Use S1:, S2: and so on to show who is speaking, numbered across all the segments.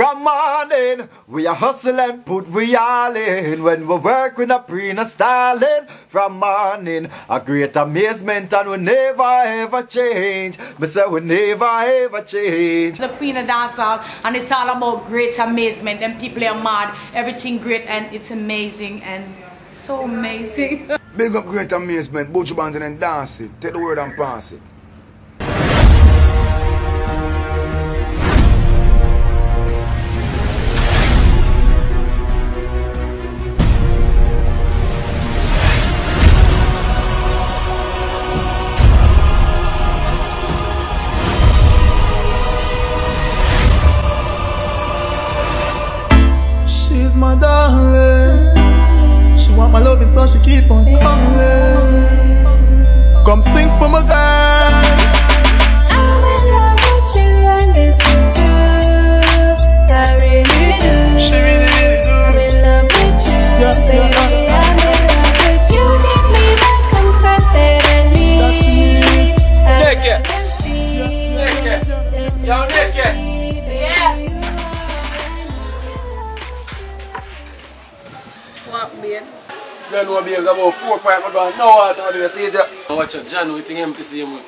S1: From morning, we are hustling, put we all in. When we work, we not pre, no stalling. From morning, a great amazement, and we never ever change. Me say we never ever change.
S2: The Queen of Dancehall, and it's all about great amazement. Them people are mad, everything great, and it's amazing and so amazing.
S3: Big up Great Amazement, Butcher Band and then dance it. Take the word and pass it.
S4: She's my darling. She want my loving, so she keep on calling. Come sing for my girl.
S5: I'm in love with you and this is true. I really do.
S4: She really do.
S5: I'm in love with you, baby. I'm in love with you. Give me that comfort and me.
S4: That's me.
S5: Naked.
S6: Yo, naked.
S5: Yeah.
S6: What, babe? You know, babe, about 4 pints. I don't know what to do. See it. Watch out, John, we think him to see him.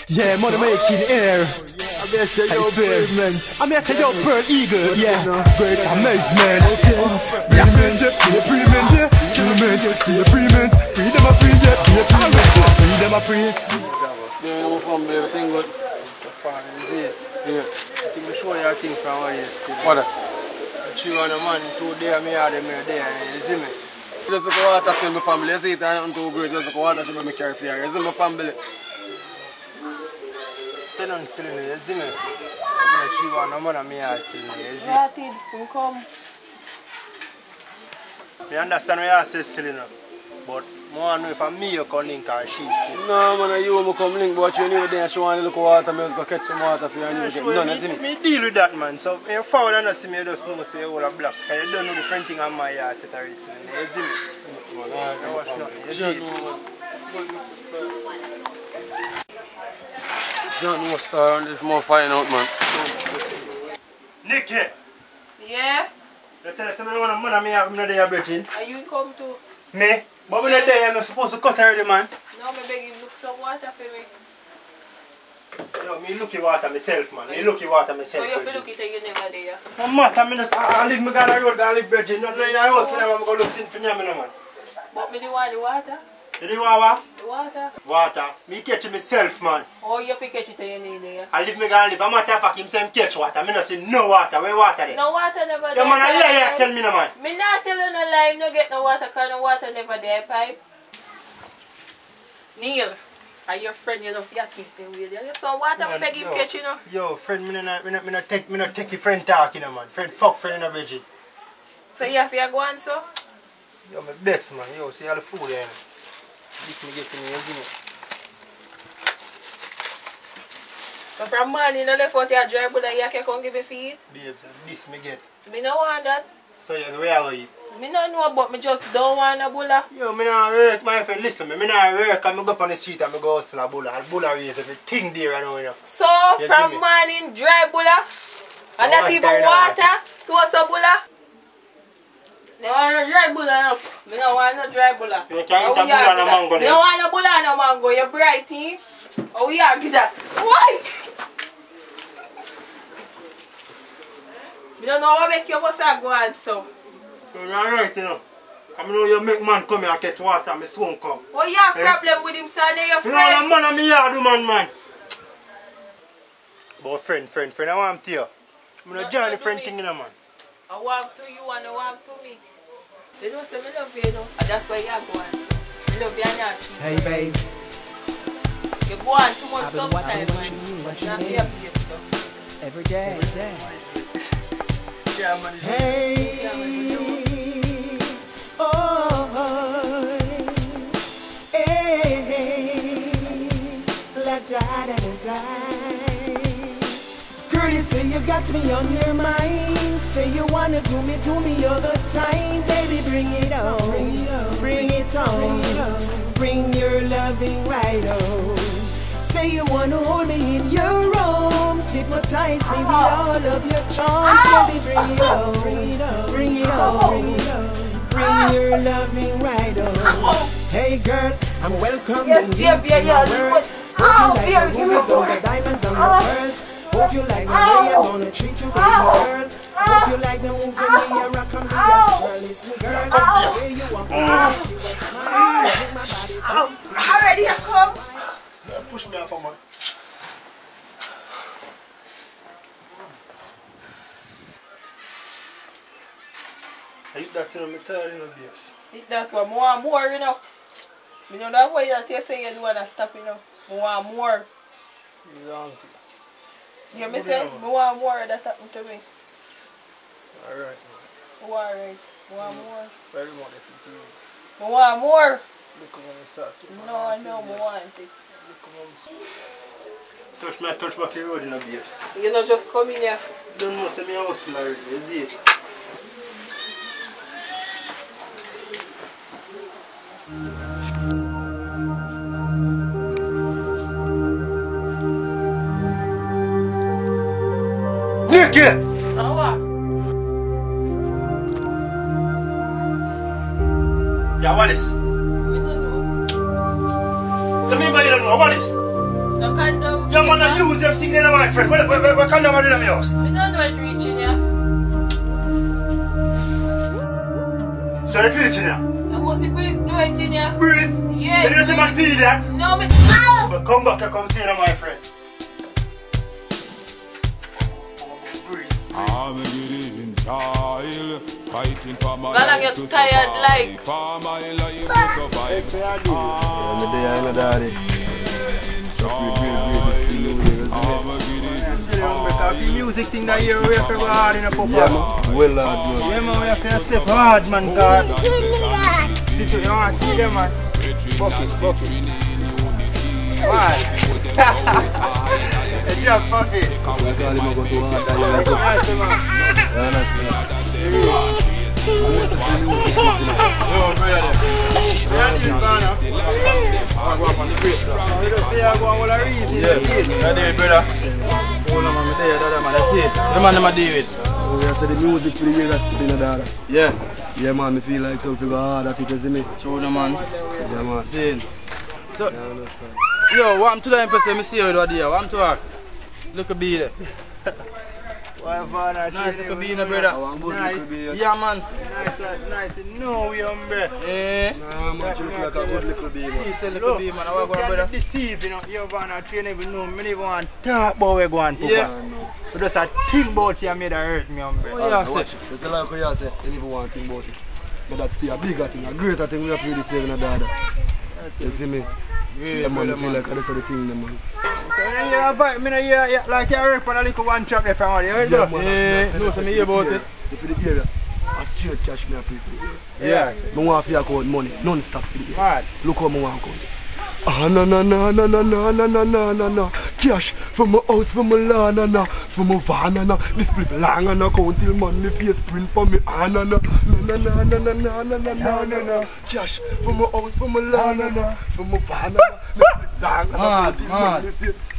S4: Yeah, money making air. I mean, I say yo, Parchment. I mean, I say yo, Pearl Eagle. Yeah, Great Amazement. Yeah, Freedom a free.
S6: You know, from everything good.
S7: So far, is it?
S6: Yeah.
S7: I think we show you a thing from what yesterday.
S6: What?
S7: She and a man, 2 days, me had them there, you see me?
S6: Just look at water to my family. You see it, I'm too great. Just look at water to me carry for you. You see my family.
S7: Say nothing still in there, you see me? She and a man and me had still in there, you see?
S5: What did you come?
S7: I understand what you say still in there. But I want to know if I'm me you can link or she still.
S6: No, man, you will come link, but you knew there she want to look at water. I was going to catch some water for you and you get none, you see me?
S7: Me deal with that, man. So, if you forward and see me, you just know say you all a blocks. Because you don't know different thing on my yard, etc. You see me?
S6: Man,
S7: You watch nothing, you see it?
S6: John was star and if more find out, man.
S7: Nikki!
S5: Yeah?
S7: You tell us I don't want a man and me have me not there, Virgin.
S5: Are you come to?
S7: Me? But I'm not there, I'm not supposed to cut already, man.
S5: No, me beg you look some water for me.
S7: No, me look at water myself, man. Me look at water myself.
S5: So you feel look it and you never there?
S7: No matter, I live me down the road, I live Virgin. No, in your house, I'm going to look for you, man.
S5: But me do want the water.
S7: You do want what?
S5: The water.
S7: Water. Me catch it myself, man.
S5: Oh, you feel catch it and you need there?
S7: I live me down live. I'm a fact him say him catch water. Me not say no water. Where water there?
S5: No water never there.
S7: You man a liar, tell me no, man.
S5: Me not tell you no lie, no get no water because no water never there, pipe. Neil, are your friend, you know, if you keep them with you. So water, me beg him catch, you know.
S7: Yo, friend, me not take your friend talk, you know, man. Friend, fuck friend in a Bridget.
S5: So you have to go on, so?
S7: Yo, me bex, man. Yo, see all the food there, you know. If me get to me, you see me.
S5: So from morning, you know, left out your dry bull and you can come give me feed?
S7: Babes, this me get.
S5: Me no want that.
S7: So you where are you?
S5: Me no know, but me just don't want a bulla.
S7: Yo, me not work, my friend. Listen, me not work and me go up on the street and me go hustle a bulla. And bulla raise everything there, you know, you know.
S5: So
S7: You
S5: from
S7: see me?
S5: morning, dry bulla? And not
S7: water,
S5: even
S7: you know.
S5: water? So what's a bulla? Me want no dry bulla, no. Me no want no dry bulla.
S7: You can't eat a bulla and a mango
S5: Me
S7: there.
S5: no want no bulla and no mango. You're bright, eh? Oh, we argue that. Why? Me don't know how make you must go on, so.
S7: You're not right, you know. I know you make man come here and catch water and me soon come.
S5: Oh, you have problem with him, son? You're your
S7: You
S5: friend.
S7: know the man and me yard, man. But friend, I want to you. I'm not join the friend thing, you know, man.
S5: I walk to you and I walk to me. You know, so I love you, you know. And that's why you go on, so. I love you and not you.
S4: Hey, babe.
S5: You go on too much
S4: I've been watching
S5: sometimes,
S4: what you do, what you
S5: not
S4: do.
S5: be a babe, so.
S4: Every day.
S7: Yeah, man.
S4: Hey. Oh. Hey. La da da da da. Girl, you say you got me on your mind. Say you wanna do me all the time. Baby, bring it on. Bring it on. Bring your loving right on. Say you wanna hold me in your arms. Sit
S8: hypnotize me with all of your charms. Baby, bring it on, bring it on, bring your loving right on. Hey girl, I'm welcoming you to my world. Hope you like the rubies, all the diamonds and the pearls. Hope you like the way I'm gonna treat you, baby girl. Hope you like the moves when me and rock and be a swirl. Listen girl, the way you walk around, you just smile, make my body
S2: Already have come.
S3: Push me off a man.
S7: I eat that thing, I'm tired, you know, babes.
S9: Eat that one, more, you know. You know that way that you say you don't want to stop, you know. I want more.
S7: You want it.
S9: You me say, I want more, that's happened to me.
S7: Alright.
S9: Alright. I want more.
S7: Very much if you do.
S9: I want more.
S7: Look at me, start.
S9: No, I know, I want it.
S7: Touch back your road, you know, babes.
S9: You know, just come in here.
S7: Don't know, say me a hustle already, you see it?
S3: Nikki!
S7: Yeah, what is?
S9: I don't know.
S7: Let me buy you don't know, what is?
S9: The condom.
S7: Yeah, man, I use them things there, my friend. What condom are in my house?
S9: I don't know it's reaching here.
S7: So it's reaching here?
S9: I must breeze blow it in here.
S7: Breeze?
S9: Yeah.
S7: You don't take my feed there?
S9: No, me.
S7: But come back and come see them, my friend.
S10: I'm a living child, fighting for my
S9: life to survive.
S10: For my life to survive.
S7: Music thing that you have to go hard in a pop.
S3: Yeah, man. Well,
S7: yeah, man, we have to step hard, man. You want to see them, man? Fuck it. Why? Yeah, fuck it.
S3: Yeah, man, I feel like something hard at it, you see me?
S11: True, man.
S3: Yeah, man.
S11: Same. So, yo, what I'm to the person, I see you over there. What I'm to her? Look at me there. Nice little bean, brother.
S7: Nice.
S11: Yeah, man.
S7: Nice. No, we hombre.
S11: Eh?
S3: Nah, man, you look like a good little bee, man.
S11: He's still little bee, man. How go on, brother?
S7: Deceive, you know. You're going to train even know. Me even want to talk about where going to.
S11: Yeah.
S7: But just a think about you made her hurt me, hombre.
S11: What you say?
S3: It's like what you say. You never want to think about it. But that's still a bigger thing, a greater thing we have to do this saving a daughter. You see me? Yeah, man, I feel like that's the thing, man.
S7: So when you invite me, like you work on a little one trap there from you heard
S11: that? Yeah, no, so me hear about it.
S3: So for the area, a straight cash me a people.
S7: Yeah.
S3: I want to account money, non-stop for the area.
S7: Right.
S3: Look how I want to count it. No. Cash from my house, from my lawn, from my van, this people long and account till money face print for me. No. Cash from my house, from my lawn, from my van,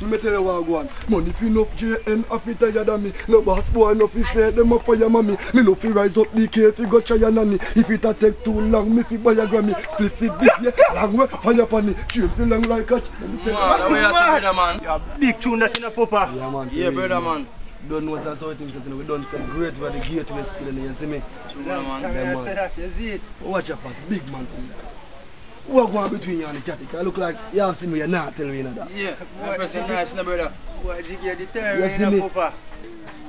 S3: let me tell you what I want. Money fi enough JN a fi tired of me. No boss boy enough fi say them a fire mommy. Me no fi rise up the cave fi go try a nanny. If it a take too long, me fi buy a Grammy. Split it big, yeah, long way, fire panny. Train fi long like a
S11: man, the way you say, brother, man.
S7: You a big tune that in a papa.
S3: Yeah, man.
S11: Yeah, brother, man.
S3: Don't know what's how things that we done some great by the gateway still, you see me?
S11: True, man.
S7: Yeah, man. You see it?
S3: Watch your pass, big man. What going between you and the chatty? I look like you have seen me, you're not telling me that.
S11: Yeah, that person nice, no brother.
S7: What Jiggy the terror in a papa?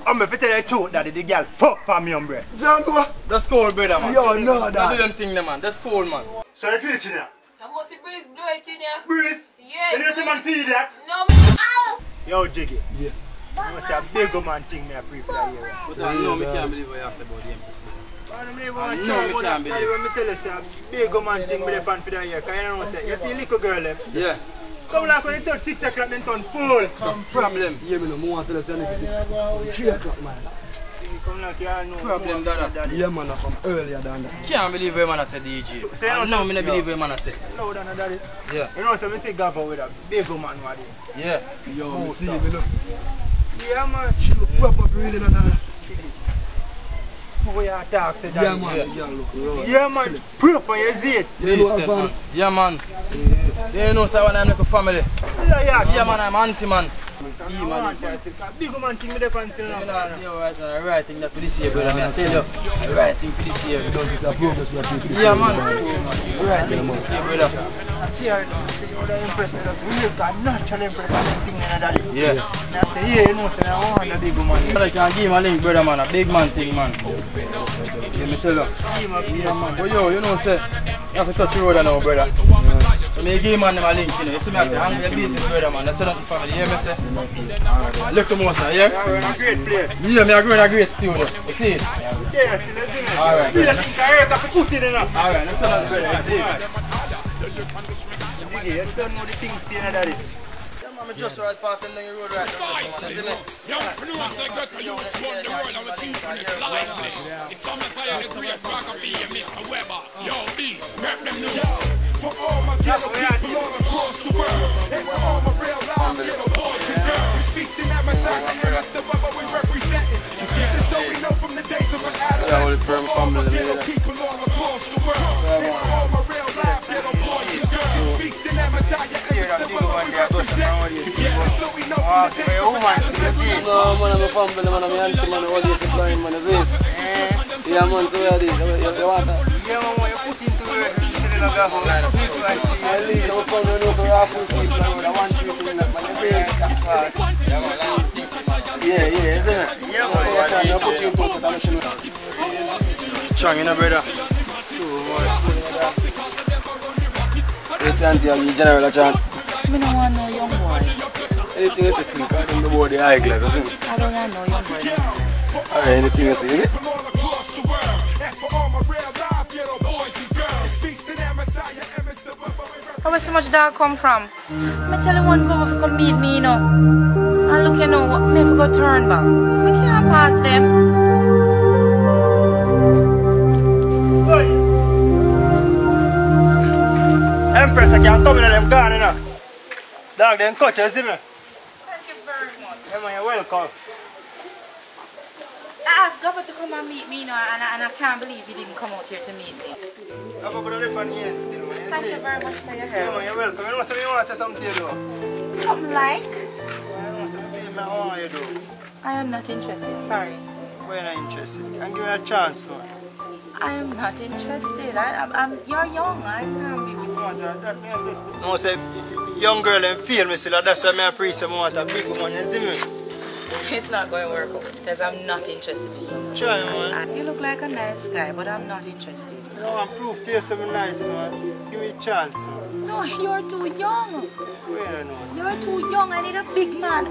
S7: I'm going to tell you the truth that the girl fuck for me, hombre.
S3: John, no.
S11: That's cool, brother, man.
S3: Yo, no, that.
S11: Don't do them thing, man. That's cool, man.
S7: So it's reaching here?
S9: I must breeze blow it in here.
S7: Breeze?
S9: Yeah.
S7: You need to man feed that?
S9: No, me. Ow!
S7: Yo, Jiggy.
S3: Yes.
S7: You must have a big man thing me a pre for that year.
S11: But I know me can't believe what you say about the Empress, man.
S7: I know me can't believe. When me tell you say a big man thing me pan for that year, because you know say, you see little girl them?
S11: Yeah.
S7: Come like when you touch 6 o'clock then turn full.
S11: No problem.
S3: Yeah, me no more tell us anything. 3 o'clock, man.
S7: Come like you know.
S11: Problem, Dada.
S3: Yeah, man, from earlier than that.
S11: Can't believe what man say DJ. No, me not believe what man say.
S7: Louder than daddy.
S11: Yeah.
S7: You know so me see Gavo with a big man what
S11: yeah.
S3: Yo, me see me look.
S7: Yeah, man.
S3: She look proper breathing and all.
S7: Who you talk to?
S3: Yeah, man. Yeah, look right.
S7: Yeah, man. Proper, you see it?
S11: Yeah, man. You know, so when I'm like a family. Yeah, man, I'm auntie, man.
S7: Big man thing with the fancy now.
S11: The right thing that for this year, brother. I tell you, the right thing for this year. Yeah, man. The right thing for this year, brother.
S7: I see her, you would have impressed her. We got natural impression thing in that.
S11: Yeah.
S7: I say, yeah, you know, so I want a big man.
S11: I can give him a link, brother, man. A big man thing, man. Let me tell you. Yeah, man. But yo, you know, say, you have to touch the road now, brother. So me give man them a link, you know. You see me, I say, hang your business, brother, man. That's not the family, you hear me, say? Look to Mosa, yeah?
S7: We're in a great place.
S11: Yeah, me agree in a great studio. You see it?
S7: Yes, let's do it.
S11: Alright.
S7: You think I have to put it in up?
S11: Alright, that's not brother, you see it?
S7: You don't know the things staying at that.
S6: I'm just right past them down the road right now, you see me?
S10: Young Fresh, they got to you from the world and we think on it lively. It's Amaziyah The Great, rock of beer, Mr. Weber. Yo, B, make them know.
S12: For all my ghetto people all across the world, and for all my real live ghetto boys and girls, feasting at Amaziyah and Mr. Weber we representing. This so we know from the days of an adolescent. For all my ghetto people all across the world, and for all my real live ghetto boys and girls, feasting at Amaziyah and Mr. Weber we representing. This so we know from the days of an adolescent.
S6: No, man, I'm a family, man, I'm a auntie, man, all this supplying, man, is it? Yeah, man, so where are these? You want that?
S7: Yeah, man, what you put into it, you see the Gavo.
S6: At least I'm from the nose of our full people, I want you to win that, man, you see? Fast. Yeah, isn't it?
S7: Yeah, man.
S6: So I'm put you into the machine.
S11: Strong, you know, brother.
S6: It's auntie, I'm the general, John.
S2: I don't want no young boy.
S6: Anything that is think, I don't know about the eyeglass, isn't it?
S2: I don't want no young boy.
S6: Alright, anything you see, is it?
S2: Where so much dog come from? I tell you one go if you come meet me, you know. And look, you know, me if you go turn back. We can't pass them.
S7: Empress, I can't come in and them gone, you know. Dog, them cut you, see me?
S2: Thank you very much.
S7: Yeah, man, you're welcome.
S2: I asked Gavo to come and meet me, you know, and I can't believe he didn't come out here to meet me.
S7: Gavo, but I'm on here still, man.
S2: Thank you very much for your help.
S7: Yeah, man, you're welcome. You want to say something to you, though?
S2: Something like?
S7: I want to feel me, how are you, though?
S2: I am not interested, sorry.
S7: Why not interested? And give me a chance, man.
S2: I am not interested. You're young, I can't be with you.
S7: That me sister. No, say, young girl and feel me still, that's why I appreciate I want a big woman, you see me?
S2: It's not going to work out because I'm not interested in you.
S7: Try, man.
S2: You look like a nice guy, but I'm not interested.
S7: No, I'm proof to you something nice, man. Just give me a chance, man.
S2: No, you're too young.
S7: Where I know?
S2: You're too young. I need a big man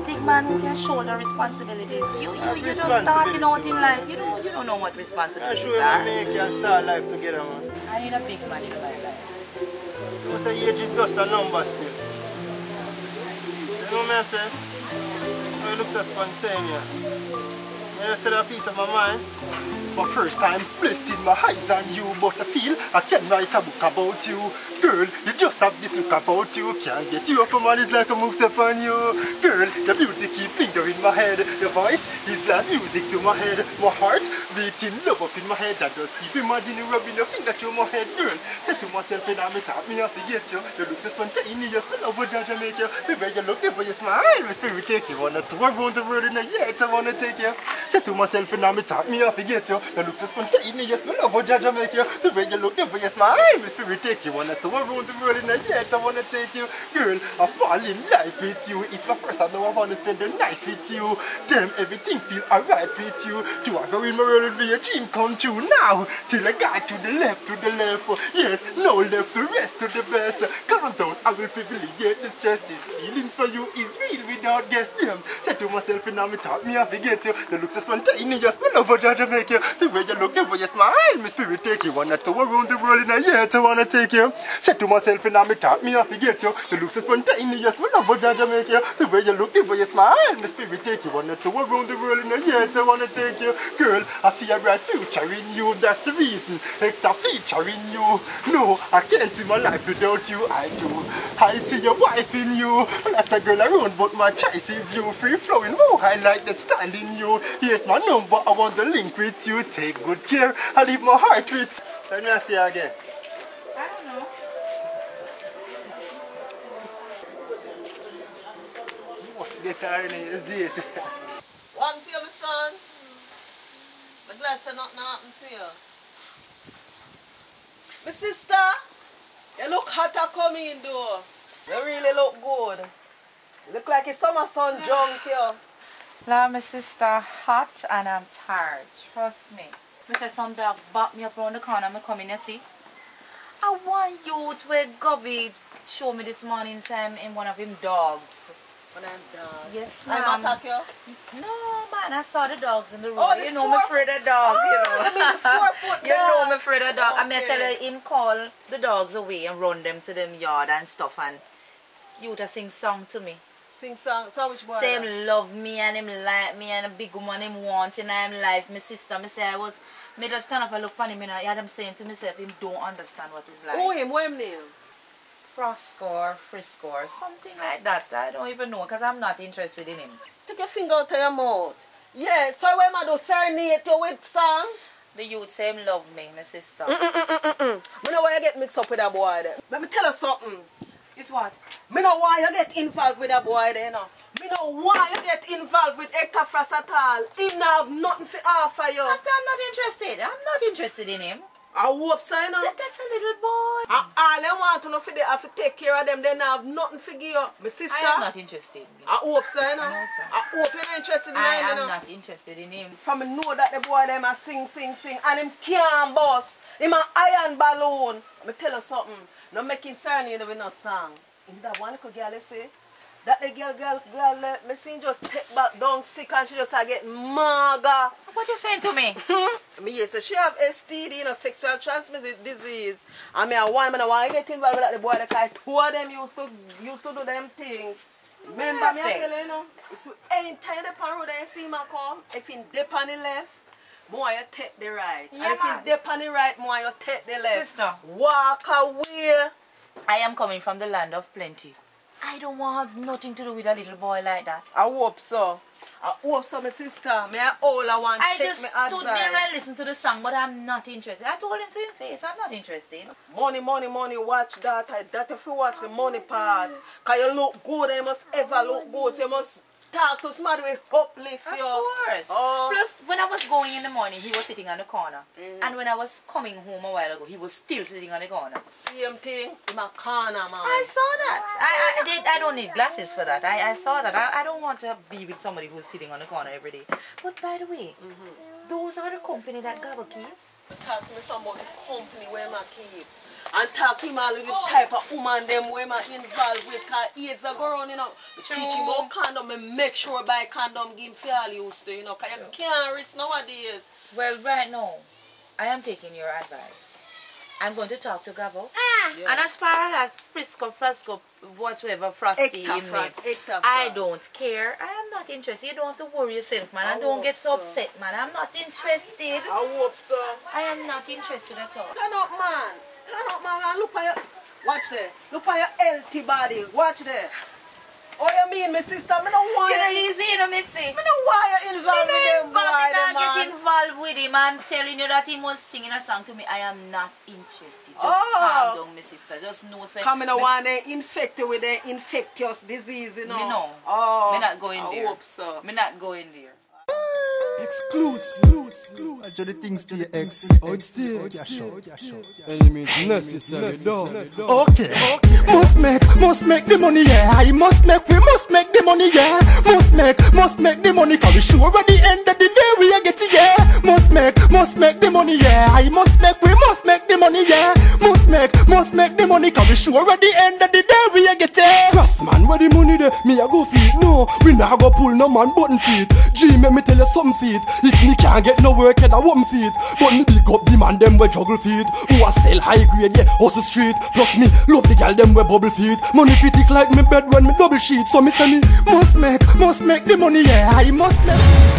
S2: who can shoulder responsibilities. You're just starting out in life. You don't know what responsibilities
S7: are.
S2: I'm
S7: sure we can start life together, man.
S2: I need a big man in my life.
S7: You say age is just a number still. You know what I say? It looks so spontaneous. You just tell a piece of my mind. It's my first time blessed in my eyes on you, but I feel I can write a book about you. Girl, you just have this look about you. Can't get you up from all, it's like I'm hooked up on you. Girl, your beauty keep lingering in my head. Your voice is like music to my head. My heart beating love up in my head. I just keep imagining rubbing your finger through my head. Girl, say to myself and I'm top me off to get you. You look so spontaneous, my love would Jamaica. The way you look, the way you smile, my spirit take you. Wanna tour around the world in a year, I wanna take you. Say to myself and I'm top me off to get you. You look so spontaneous, my love would Jamaica. The way you look, the way you smile, my spirit take you. Wanna tour around the world in a year, I wanna take you. Girl, I fall in love with you. It's my first time now I wanna spend the night with you. Damn, everything feel alright with you. To go in my world would be a dream come true now. Till I got to the left. Yes, no left, the rest to the best. Calm down, I will privilege the stress. These feelings for you is real without guess them. Said to myself and now me thought me I forget you. You look so spontaneous. Me love how Jamaica. The way you look, the way you smile, my spirit take you. Wanna tour around the world in a year to wanna take you. Said to myself and I me thought me have to get you. You look so spontaneous. Me love how Jamaica. The way you look, the way you smile, my spirit take you. Wanna tour around the world in a year to wanna take you. Girl, I see a bright future in you. That's the reason. Hector featuring you. No, I can't see my life without you. I do. I see your wife in you. Not a girl around, but my choice is you. Free flowing, oh, I like that style in you. Here's my number, I want to link with you. Take good care, I leave my heart with. Let me see you again.
S2: I don't know.
S7: What's the guitar in it? Is it?
S9: One to you, my son. I'm glad that nothing happened to you. My sister, you look hotter coming though. You really look good. You look like it's summer sun junk here.
S2: Now my sister hot and I'm tired. Trust me. I said some dog bought me up around the corner and I come in and see. I want you to where Gavo show me this morning time in one of him dogs.
S9: One of them dogs?
S2: Yes,
S9: I'm
S2: ma'am.
S9: attack you?
S2: No, man, I saw the dogs in the road.
S9: Oh,
S2: you know me afraid of dogs, you know.
S9: I mean the 4-foot dog.
S2: You know me afraid of dogs.
S9: Okay.
S2: I may tell you him call the dogs away and run them to them yard and stuff and you to sing song to me.
S9: Sing song? So which boy?
S2: Say him love me and him like me and a big woman him want in him life. My sister, me say me just stand up and look for him and I had him saying to myself him don't understand what it's like.
S9: Who him? What him name?
S2: Frass or Frisco or something like that. I don't even know because I'm not interested in him.
S9: Take your finger out of your mouth. Yeah, so when I do serenade you with song?
S2: The youth say him love me, my sister.
S9: I know why you get mixed up with that boy there. Let me tell you something.
S2: It's what?
S9: Me know why you get involved with that boy there, you know. Me know why you get involved with Hector Frass at all. He don't have nothing for offer you.
S2: After I'm not interested. I'm not interested in him.
S9: I hope so, you know.
S2: That's a little boy.
S9: All they want to know for they have to take care of them. They don't have nothing for give you. My sister.
S2: I am not interested in him.
S9: I hope so, you know.
S2: No, sir.
S9: I hope you're not interested in him,
S2: I
S9: you
S2: am
S9: know.
S2: not interested in him.
S9: From me know that the boy them a sing. And him can't bust. Him an iron balloon. Let me tell you something. No making certain with no song. Is that one little girl, you see? That the girl, me seen just take back down sick and she just get maga.
S2: What you saying to me?
S9: Me yes, she have STD, you know, sexual transmitted disease. And me I want to get involved with the boy because two of them used to do them things. Remember me I tell you, you know? So anytime the road and see me come, if he dip on the left, more you take the right.
S2: Yeah,
S9: and if he dip on the right, more you take the left.
S2: Sister.
S9: Walk away.
S2: I am coming from the land of plenty. I don't want nothing to do with a little boy like that.
S9: I hope so. I hope so, my sister. Me all I want
S2: I
S9: take
S2: just
S9: me
S2: stood
S9: advice.
S2: there and listened to the song, but I'm not interested. I told him to his face, I'm not interested.
S9: Money, watch that. That if you watch the money part. Because you look good, you must ever look good. You must talk to somebody with uplift you.
S2: Of course.
S9: Oh.
S2: Plus, when I was going in the morning, he was sitting on the corner. And when I was coming home a while ago, he was still sitting on the corner.
S9: Same thing in my corner, man.
S2: I saw that. I don't need glasses for that. I saw that. I don't want to be with somebody who's sitting on the corner every day. But by the way, those are the company that Gavo keeps.
S9: Talk to me some about the company where I keep. And talk to him all with the type of woman them where I involved with. Because AIDS are going, you know. I teach him about condom and make sure buy condom give him for all used to, you know. Because you can't risk nowadays.
S2: Well, right now, I am taking your advice. I'm going to talk to Gavo.
S9: Yeah.
S2: And as far as Frisco, whatsoever Frosty in me, I don't care. I am not interested. You don't have to worry yourself, man. And don't get so upset, man. I'm not interested.
S9: I hope so.
S2: I am not interested at all.
S9: Turn up, man. Turn up, man. And look at your... Watch there. Look at your healthy body. Watch there. Oh, you mean, my sister? Me no want
S2: you. You know, you know, Mitzi.
S9: Me no want you involved with them boy, man.
S2: Get involved with him. I'm telling you that he was singing a song to me. I am not interested. Just calm down, my sister. Just know, say.
S9: Come, I don't want to infect you with the infectious disease, you know.
S2: Me know.
S9: Oh.
S2: Me not going there.
S9: I hope so.
S2: Me not going there.
S3: Exclusive. I do the things to your ex. Oh, it's there. Any means necessary, though. Okay. Must make the money, yeah. I must make the money, yeah. Must make the money. Cause we sure at the end of the day we are getting, yeah. Must make the money, yeah. I must make the money, yeah. Must make the money. Cause we sure at the end of the day we are getting. Yes man, where the money there? Me a go feed. No, we nah go pull no man button feet. G, make me tell you some feet. If me can't get no work at a one feet, but me big up the man them we juggle feet. Who a sell high grade, yeah, hustle street. Plus me love the gal them we bubble feet. Money critic like me bed when me double sheet. So me say me must make the money, yeah, I must make.